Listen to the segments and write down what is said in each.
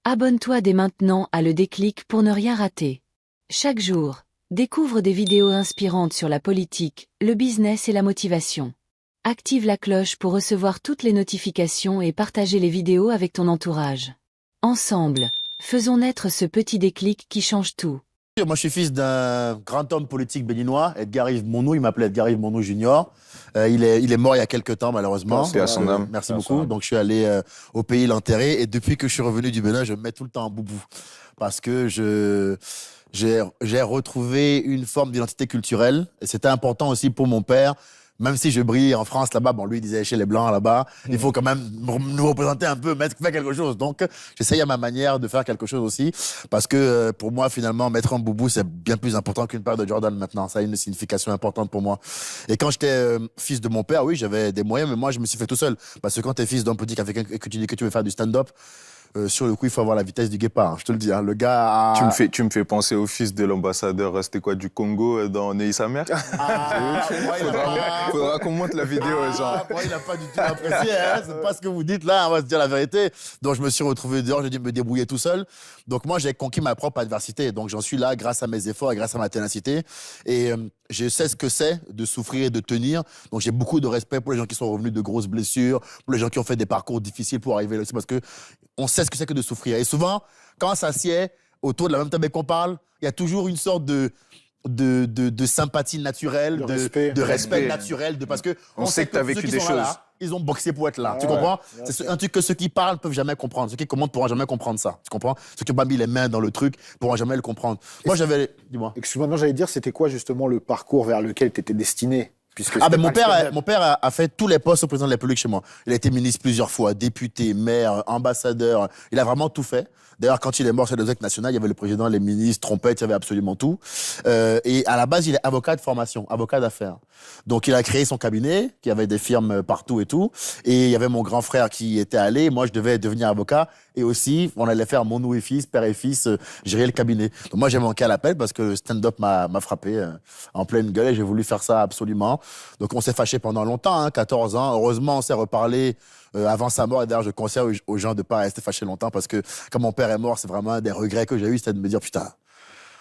Abonne-toi dès maintenant à Le Déclic pour ne rien rater. Chaque jour, découvre des vidéos inspirantes sur la politique, le business et la motivation. Active la cloche pour recevoir toutes les notifications et partager les vidéos avec ton entourage. Ensemble, faisons naître ce petit déclic qui change tout. Moi, je suis fils d'un grand homme politique béninois, Edgar Yves Monnou. Il m'appelait Edgar Yves Monnou Junior. Il est mort il y a quelques temps, malheureusement. Paix à son âme. Merci beaucoup. Donc, je suis allé au pays l'enterrer. Et depuis que je suis revenu du Bénin, je me mets tout le temps en boubou. Parce que j'ai retrouvé une forme d'identité culturelle. Et c'était important aussi pour mon père. Même si je brille en France là-bas, bon, lui, il disait chez les Blancs là-bas, il faut quand même nous représenter un peu, faire quelque chose. Donc, j'essaye à ma manière de faire quelque chose aussi. Parce que pour moi, finalement, mettre un boubou, c'est bien plus important qu'une paire de Jordan maintenant. Ça a une signification importante pour moi. Et quand j'étais fils de mon père, oui, j'avais des moyens, mais moi, je me suis fait tout seul. Parce que quand t'es fils d'un politique africain et que tu dis que tu veux faire du stand-up, sur le coup, il faut avoir la vitesse du guépard. Je te le dis, hein. Le gars a... Tu me fais penser au fils de l'ambassadeur, c'était quoi, du Congo dans Ney sa mère. Faudra qu'on monte la vidéo, genre. Moi, il n'a pas du tout apprécié, hein. C'est pas ce que vous dites là, on va se dire la vérité. Donc, je me suis retrouvé dehors, j'ai dû me débrouiller tout seul. Donc, moi, j'ai conquis ma propre adversité. Donc, j'en suis là grâce à mes efforts et grâce à ma ténacité. Et je sais ce que c'est de souffrir et de tenir. Donc, j'ai beaucoup de respect pour les gens qui sont revenus de grosses blessures, pour les gens qui ont fait des parcours difficiles pour arriver là aussi, parce que on sait ce que c'est que de souffrir. Et souvent, quand on s'assied autour de la même table et qu'on parle, il y a toujours une sorte de sympathie naturelle, de respect naturel, parce que on sait que tu as vécu des choses. Là, ils ont boxé pour être là, tu comprends? C'est un truc que ceux qui parlent peuvent jamais comprendre. Ceux qui commentent pourront jamais comprendre ça, tu comprends? Ceux qui ont pas mis les mains dans le truc pourront jamais le comprendre. Moi, dis-moi. Excuse-moi, non, j'allais dire, c'était quoi justement le parcours vers lequel tu étais destiné? Mon père a fait tous les postes au président de la République chez moi. Il a été ministre plusieurs fois, député, maire, ambassadeur. Il a vraiment tout fait. D'ailleurs, quand il est mort chez l'Exec national, il y avait le président, les ministres, trompettes, il y avait absolument tout. Et à la base, il est avocat de formation, avocat d'affaires. Donc, il a créé son cabinet, qui avait des firmes partout et tout. Et il y avait mon grand frère qui était allé. Moi, je devais devenir avocat. Et aussi, on allait faire mon et fils, père et fils, gérer le cabinet. Donc, moi, j'ai manqué à l'appel parce que le stand-up m'a frappé en pleine gueule et j'ai voulu faire ça absolument. Donc, on s'est fâché pendant longtemps, hein, 14 ans. Heureusement, on s'est reparlé avant sa mort. Et d'ailleurs, je conseille aux gens de pas rester fâchés longtemps parce que quand mon père est mort, c'est vraiment un des regrets que j'ai eu, c'était de me dire, putain,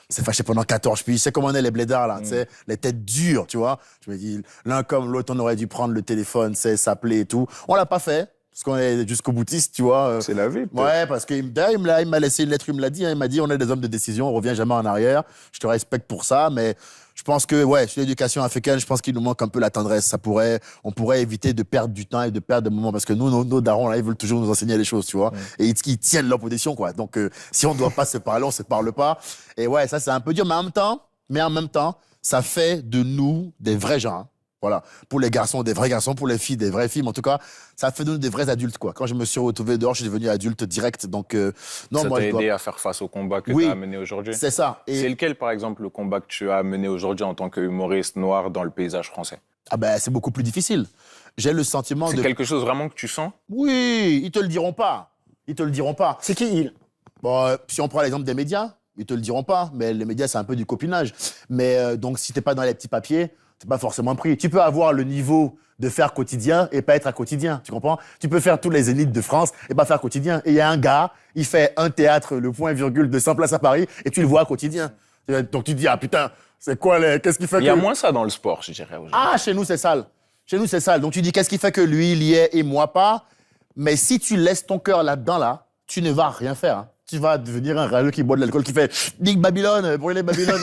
c'est fâché pendant 14 puis c'est comme on est les blédards là, tu sais, les têtes dures, tu vois. Je me dis, l'un comme l'autre, on aurait dû prendre le téléphone, s'appeler et tout. On l'a pas fait. Parce qu'on est jusqu'au boutiste, tu vois. C'est la vie. Ouais, parce qu'il m'a laissé une lettre, il me l'a dit, hein, il m'a dit, on est des hommes de décision, on revient jamais en arrière. Je te respecte pour ça, mais je pense que, ouais, sur l'éducation africaine, je pense qu'il nous manque un peu la tendresse. On pourrait éviter de perdre du temps et de perdre des moments, parce que nous, nos darons, là, ils veulent toujours nous enseigner les choses, tu vois. Et ils tiennent leur position, quoi. Donc, si on doit pas se parler, on se parle pas. Et ouais, ça, c'est un peu dur, mais en même temps, ça fait de nous des vrais gens, hein. Voilà. Pour les garçons, des vrais garçons. Pour les filles, des vraies filles. Mais en tout cas, ça fait de nous des vrais adultes, quoi. Quand je me suis retrouvé dehors, je suis devenu adulte direct. Donc, non, ça t'a aidé à faire face au combat que tu as mené aujourd'hui? C'est ça. C'est lequel, par exemple, le combat que tu as mené aujourd'hui en tant qu'humoriste noir dans le paysage français? Ah ben, c'est beaucoup plus difficile. J'ai le sentiment C'est quelque chose vraiment que tu sens? Oui, ils te le diront pas. Ils te le diront pas. C'est qui il? Bon, si on prend l'exemple des médias, ils te le diront pas. Mais les médias, c'est un peu du copinage. Mais donc, si t'es pas dans les petits papiers, c'est pas forcément pris. Tu peux avoir le niveau de faire quotidien et pas être à quotidien, tu comprends? Tu peux faire tous les zéniths de France et pas faire quotidien. Et il y a un gars, il fait un théâtre, le point virgule de 100 places à Paris et tu le vois à quotidien. Donc tu te dis, ah putain, c'est quoi qu'est-ce qui fait que... Il y a moins ça dans le sport, je dirais. Ah, chez nous, c'est sale. Chez nous, c'est sale. Donc tu dis, qu'est-ce qui fait que lui, il y est et moi pas? Mais si tu laisses ton cœur là-dedans, là, tu ne vas rien faire, hein. Tu vas devenir un râleux qui boit de l'alcool, qui fait « Nique Babylone, brûlez Babylone,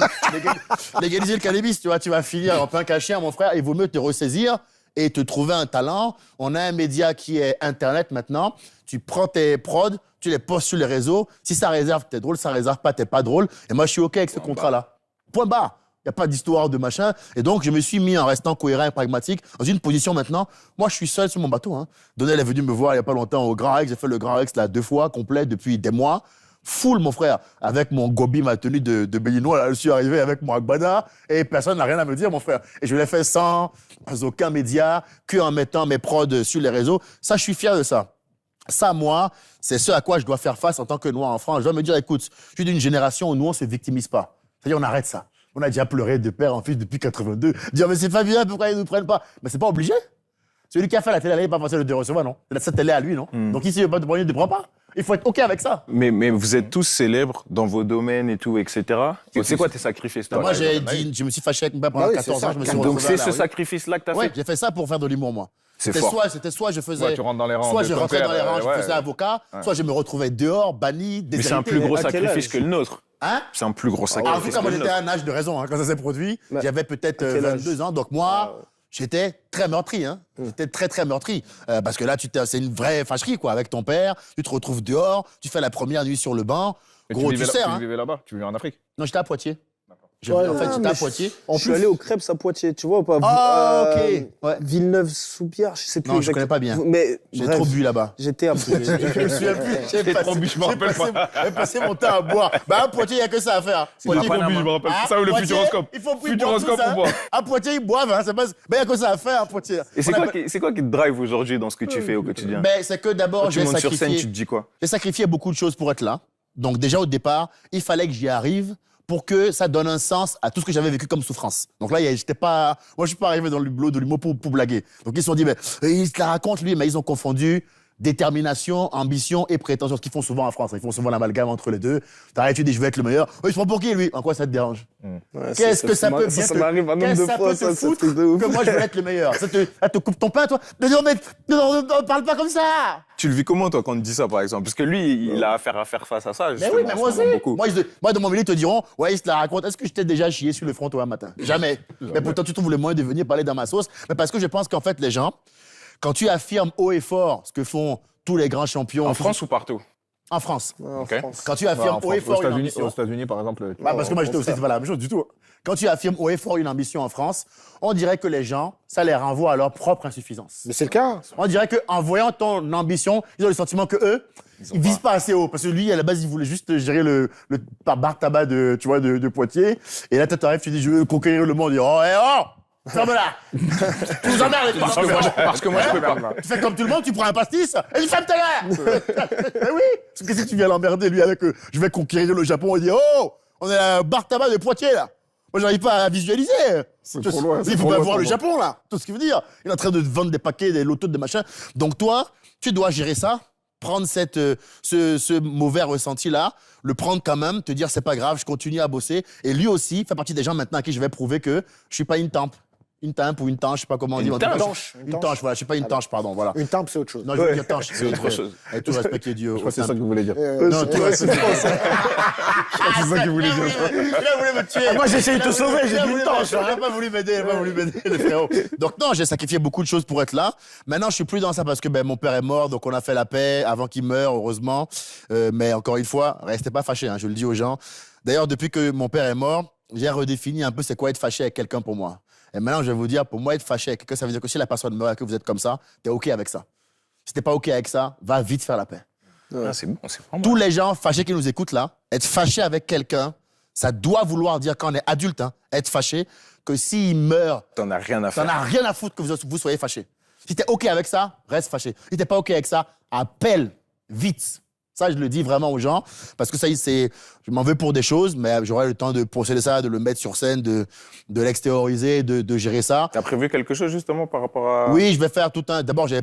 légaliser le cannabis », tu vois, tu vas finir en plein cachien, mon frère. Il vaut mieux te ressaisir et te trouver un talent. On a un média qui est Internet maintenant. Tu prends tes prods, tu les postes sur les réseaux. Si ça réserve, t'es drôle. Ça réserve pas, t'es pas drôle. Et moi, je suis OK avec ce contrat-là. Point barre. Il n'y a pas d'histoire de machin. Et donc, je me suis mis en restant cohérent et pragmatique dans une position maintenant. Moi, je suis seul sur mon bateau, hein. Donnel est venu me voir il n'y a pas longtemps au Grand Rex. J'ai fait le Grand Rex là 2 fois, complet, depuis des mois. Full, mon frère. Avec mon gobi, ma tenue de béninois, là, je suis arrivé avec mon agbada et personne n'a rien à me dire, mon frère. Et je l'ai fait sans aucun média, que en mettant mes prods sur les réseaux. Ça, je suis fier de ça. Ça, moi, c'est ce à quoi je dois faire face en tant que noir en France. Je dois me dire, écoute, je suis d'une génération où nous, on ne se victimise pas. C'est-à-dire, on arrête ça. On a déjà pleuré de père en fils depuis 82. Dire, mais c'est Fabien, pourquoi ils ne nous prennent pas? Mais c'est pas obligé. Celui qui a fait la télé, il n'est pas forcé de te recevoir, non? C'est cette télé à lui, non? Donc ici, il n'y a pas de moyen, il ne te prend pas. Il faut être OK avec ça. Mais vous êtes tous célèbres dans vos domaines et tout, etc. Et c'est quoi tes sacrifices, toi? Moi, je me suis fâché avec mon père pendant 14 ans. Je me suis Donc retrouvé c'est à la ce rue. sacrifice-là que t'as Ouais, fait? j'ai fait ça pour faire de l'humour, moi. C'est C'était fort. soit je faisais. Tu rentres dans les rangs. Soit de je ton rentrais père, dans les rangs, ouais. je faisais avocat, soit je me retrouvais dehors, banni, Mais c'est un déshérité. plus gros À quel sacrifice âge que le nôtre. Hein? C'est un plus gros En sacrifice tout cas, que moi, le j'étais nôtre. à un âge de raison quand ça s'est produit. Ouais. J'avais peut-être À quel âge 22 ans. Donc moi, j'étais très meurtri. Hein. J'étais très, très meurtri. Parce que là, c'est une vraie fâcherie, quoi. Avec ton père, tu te retrouves dehors, tu fais la première nuit sur le banc. Mais Gros, tu vivais sers. Tu hein. vivais là-bas, tu vivais en Afrique. Non, j'étais à Poitiers. Ouais, En fait, non, j'étais à mais Poitiers. On peut aller au Crêpes à Poitiers, tu vois ou pas? Ah, ok. Ouais. Villeneuve-sous-Biard, je sais plus. Non, je connais pas bien. Mais J'ai bref, trop bu là-bas. J'étais à Poitiers. Je me souviens plus. J'ai trop bu, je me rappelle J'ai passé mon temps à boire. Bah, à Poitiers, il n'y a que ça à faire. Poitiers, pas ils la boivent. main. Je me rappelle. Ah, Ça ou le Poitiers, futuroscope. Il faut plus Futuroscope boire ou tous, boire. hein. À Poitiers, ils boivent. Hein. Ben, il n'y a que ça à faire à Poitiers. Et c'est On quoi, appelle- c'est quoi qui te drive aujourd'hui dans ce que tu fais au quotidien? Ben, c'est que d'abord, Quand tu j'ai montes sur scène, sacrifié. tu te dis quoi? J'ai sacrifié beaucoup de choses pour être là. Donc déjà au départ, il fallait que j'y arrive pour que ça donne un sens à tout ce que j'avais vécu comme souffrance. Donc là, j'étais pas, moi je suis pas arrivé dans le boulot de l'humour pour blaguer. Donc ils se sont dit, mais il se la raconte lui, mais ils ont confondu détermination, ambition et prétention, ce qu'ils font souvent en France. Ils font souvent l'amalgame entre les deux. T'arrêtes, tu dis, je vais être le meilleur. Oui, je prends pour qui lui? En quoi ça te dérange? Ouais, Qu'est-ce que ça peut bien Ça te- m'arrive un nombre Qu'est-ce de que ça fois, peut te ça, ce foutre truc de ouf. que moi je veux être le meilleur? Ça te coupe ton pain, toi? Mais non, ne parle pas comme ça! Tu le vis comment, toi, quand on te dit ça, par exemple? Parce que lui, il a affaire à faire face à ça, Mais justement. oui, mais moi en ce moment, aussi. beaucoup. Moi, dans mon milieu, ils te diront, ouais, ils se la racontent. Est-ce que je t'ai déjà chié sur le front toi un matin? Jamais. Mais pourtant, tu trouves le moyen de venir parler dans ma sauce. Mais parce que je pense qu'en fait, les gens, quand tu affirmes haut et fort ce que font tous les grands champions. En France ou partout? En France. Ouais, en Ok. France. Quand tu affirmes haut et fort une ambition. Aux États-Unis, par exemple. Bah, parce que moi, j'étais aussi, c'est pas la même chose du tout. Quand tu affirmes haut et fort une ambition en France, on dirait que les gens, ça les renvoie à leur propre insuffisance. Mais c'est le cas. On dirait qu'en voyant ton ambition, ils ont le sentiment que eux, ils visent pas assez haut. Parce que lui, à la base, il voulait juste gérer le bar tabac de Poitiers. Et là, toi, t'arrives, tu dis, je veux conquérir le monde. Il dit, oh, ferme-la. Tu nous emmerdes. Parce que moi, je peux pas. Tu fais comme tout le monde, tu prends un pastis et tu fermes ta gueule. Mais oui. Parce que si tu viens l'emmerder, lui, avec je vais conquérir le Japon, il dit, oh, on est à un bar tabac de Poitiers, là. Moi, j'arrive pas à visualiser. C'est trop loin. Il faut pas voir le Japon, là. Tout ce qu'il veut dire. Il est en train de te vendre des paquets, des lotos, des machins. Donc, toi, tu dois gérer ça, prendre ce mauvais ressenti-là, le prendre quand même, te dire, c'est pas grave, je continue à bosser. Et lui aussi fait partie des gens maintenant à qui je vais prouver que je suis pas une tempe. Une tempe ou une tanche, je sais pas comment on dit. Une tanche. Une tanche, voilà. Je suis pas une tanche, pardon, voilà. Une tempe, c'est autre chose. Non, je veux dire tanche. C'est autre chose. Avec tout le respect qui est dû au Je crois que c'est ça que vous voulez dire. Non, tout le respect. C'est ça qu'il voulait dire. Il a voulu me tuer. Moi, j'ai essayé de te sauver, j'ai dit une une tanche. tanche. Il n'a pas voulu m'aider, il n'a pas voulu m'aider, le frérot. Donc non, j'ai sacrifié beaucoup de choses pour être là. Maintenant, je suis plus dans ça parce que mon père est mort, donc on a fait la paix avant qu'il meure, heureusement. Mais encore une fois, restez pas fâchés, hein, je le dis aux gens. D'ailleurs, depuis que mon père est mort, j'ai redéfini un peu c'est quoi être fâché avec quelqu'un pour moi. Et maintenant, je vais vous dire, pour moi, être fâché avec quelqu'un, ça veut dire que si la personne meurt et que vous êtes comme ça, t'es OK avec ça. Si t'es pas OK avec ça, va vite faire la paix. Ah, c'est bon, c'est vraiment. Tous les gens fâchés qui nous écoutent là, être fâché avec quelqu'un, ça doit vouloir dire, quand on est adulte, hein, être fâché, que s'il meurt, T'en as rien à t'en faire. as rien à foutre que vous soyez fâché. Si t'es OK avec ça, reste fâché. Si t'es pas OK avec ça, appelle vite. Ça, je le dis vraiment aux gens, parce que ça, je m'en veux pour des choses, mais j'aurai le temps de procéder ça, de le mettre sur scène, de l'extérioriser, de gérer ça. T'as prévu quelque chose, justement, par rapport à. Oui, je vais faire tout un. D'abord, j'ai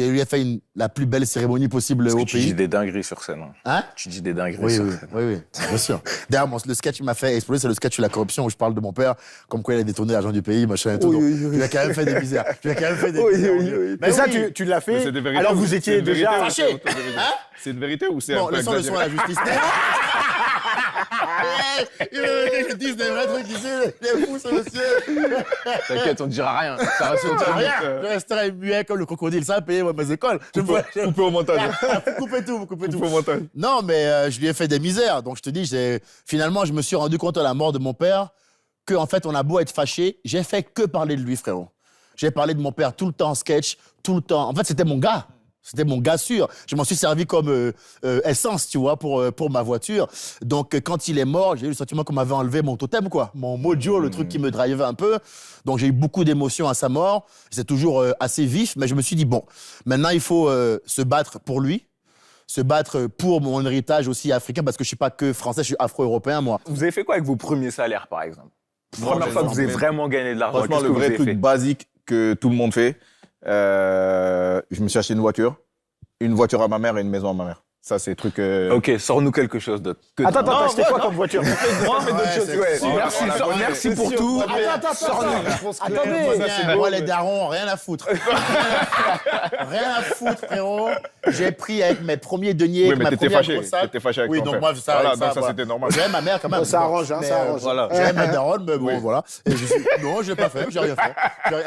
lui ai fait la plus belle cérémonie possible Parce que au tu dis pays. des dingueries sur scène. Hein. Hein? Tu dis des dingueries Oui, sur oui, scène. oui, bien sûr. D'ailleurs, le sketch qui m'a fait exploser, c'est le sketch sur la corruption où je parle de mon père, comme quoi il a détourné l'argent du pays, machin et tout. Oui, Donc, oui, oui. je lui ai quand même fait des misères. Je lui ai quand même fait des Oui, misères. oui, mon Dieu. oui. Mais Mais ça, oui. tu l'as Mais fait. c'est des vérités Alors ou vous c'est étiez une vérité déjà ou fâché. c'est auto-vérité? Hein? C'est une vérité ou c'est Bon, un peu laissons le soin à exagéré? la justice. Il veut que je dise des vrais trucs ici. Il est fou, ce monsieur. T'inquiète, on ne dira rien. Ça reste Rien. Je resterai muet comme le crocodile. Ça a payé moi, mes écoles. Coupé au montage. Coupez tout, vous coupez tout. Coupé au montage. Non, mais je lui ai fait des misères. Donc, je te dis, finalement, je me suis rendu compte à la mort de mon père que, en fait, on a beau être fâché, j'ai fait que parler de lui, frérot. J'ai parlé de mon père tout le temps en sketch, tout le temps. En fait, c'était mon gars. C'était mon gars sûr. Je m'en suis servi comme essence, tu vois, pour ma voiture. Donc, quand il est mort, j'ai eu le sentiment qu'on m'avait enlevé mon totem, quoi. Mon mojo, le truc qui me drivait un peu. Donc, j'ai eu beaucoup d'émotions à sa mort. C'est toujours assez vif, mais je me suis dit, bon, maintenant, il faut se battre pour lui. Se battre pour mon héritage aussi africain, parce que je suis pas que français, je suis afro-européen, moi. Vous avez fait quoi avec vos premiers salaires, par exemple? Première fois que vous avez vraiment gagné de l'argent, Franchement, qu'est-ce le que vous vrai avez truc fait? basique que tout le monde fait, je me suis acheté une voiture à ma mère et une maison à ma mère. Ça, c'est truc. Ok, sors-nous quelque chose d'autre. Attends, t'as acheté quoi comme voiture? Merci pour tout. Attendez. Moi, les darons, rien à foutre. Rien à foutre, frérot. J'ai pris avec mes premiers deniers, Oui, avec mais ma t'étais première fâché. grosse salle. T'étais fâché avec Oui, ton donc père. moi, ça, Voilà, ça, donc ça, voilà. c'était normal. J'aime ma mère quand même. Ça arrange, hein, Mais, ça arrange. Voilà. J'aime ma daronne, mais bon, voilà. Et non, je l'ai pas fait, j'ai rien fait.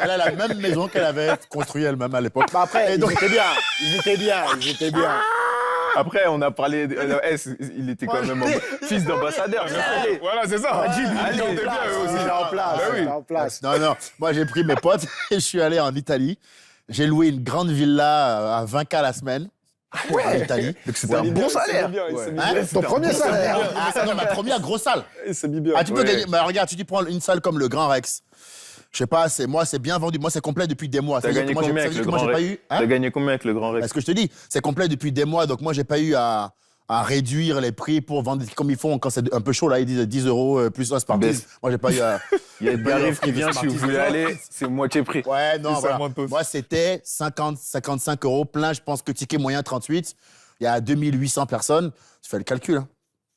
Elle a la même maison qu'elle avait construite elle-même à l'époque. Bah après, Et donc- ils étaient bien. Après, on a parlé. Il était quand même fils d'ambassadeur. Voilà, c'est ça. Allez, Ils étaient bien, eux aussi. Il est en place, Bah oui. il est en place. Non, moi j'ai pris mes potes et je suis allé en Italie. J'ai loué une grande villa à 20K la semaine. En Italie. Donc c'était un bon salaire. Hein? Ton premier salaire. Ah, non, ma première grosse salle. C'est bien. Ah, tu peux Ouais. gagner. Mais regarde, tu prends une salle comme le Grand Rex. Je sais pas, c'est bien vendu. Moi, c'est complet depuis des mois. T'as C'est-à-dire gagné que moi, combien ça avec veut le dire que moi, Grand j'ai pas Rex eu. Hein? T'as gagné combien avec le Grand Rex? Parce que je te dis, c'est complet depuis des mois. Donc, moi, j'ai pas eu à réduire les prix pour vendre comme ils font quand c'est un peu chaud. Là, ils disent 10 € plus un Spartans. Baisse. Moi, j'ai pas eu à. Il y a Garif qui vient, si vous voulez aller, c'est moitié prix. Ouais, non, C'est voilà. moins de tous. Moi, c'était 55 € plein. Je pense que ticket moyen 38. Il y a 2800 personnes. Tu fais le calcul. Hein.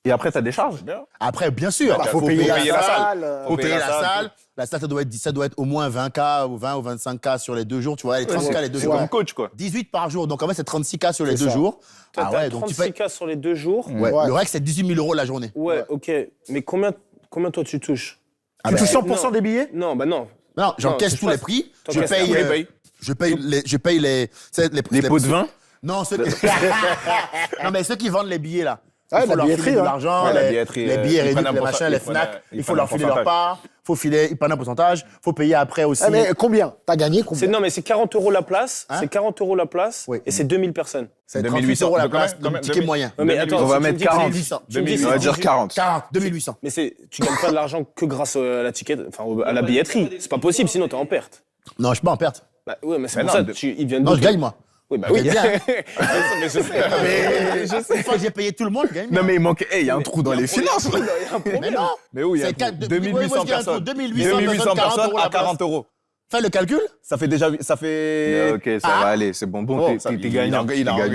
Et après, t'as des charges. Après, bien sûr, Faut payer la salle. Faut payer la salle. La salle, ça doit être au moins 20K ou 20 ou 25K sur les 2 jours. Tu vois, les 30K les 2 C'est jours. comme coach, quoi. 18 par jour. Donc, en fait, c'est 36K sur les C'est 2 ça. jours. Toi, Ah t'as ouais, donc tu payes. 36K sur les 2 jours. Ouais. Ouais. Le reste, c'est 18 000 € la journée. Ouais, ok. Mais combien toi tu touches? Ah Tu ben, touches 100% non. des billets? Non, bah non. Non, j'encaisse tu tous les passes- prix. Je t'encaisses paye, tous les payes. je paye les, tu sais, Les pots de vin. Non, ceux qui... non, mais ceux qui vendent les billets, là. Ouais, Il faut la leur billetterie, filer de hein. l'argent, Ouais, la les billetterie, billets ils réduits, prennent un les pourcentage, machins, les ils prennent FNAC. un- Il ils faut prennent leur un filer leur pourcentage. part. Ils prennent un pourcentage. Faut payer après aussi. Ah, mais combien? T'as gagné combien? Non, mais c'est 40 € la place. Hein? C'est 40 € la place. Oui. Et c'est 2000 personnes. C'est 2800 38 € la donc quand place, même, donc quand ticket même, moyen. Ouais, mais attends, On va si tu mettre me dis que c'est 40. 1800. tu me dis On va c'est dire 18. 40. 40, 2800. Mais tu gagnes pas de l'argent que grâce à la ticket, enfin à la billetterie. C'est pas possible, sinon t'es en perte. Non, je suis pas en perte. Bah ouais, mais c'est Mais pour non, ça ils viennent de. Non, je gagne, moi. Oui, bah Je oui. gagne bien. Mais je sais. Mais une fois que j'ai payé tout le monde, je gagne bien. Non, mais il manque. Il y a un trou dans les finances. Mais non. Mais oui, il y a C'est quatre- 2800 personnes. 2800 personnes la à place. 40 €. Fais le calcul. Ça fait déjà. Ça fait. Ok, ça va aller, c'est bon. Bon, T'es ça, gagnant. il a T'es gagnant.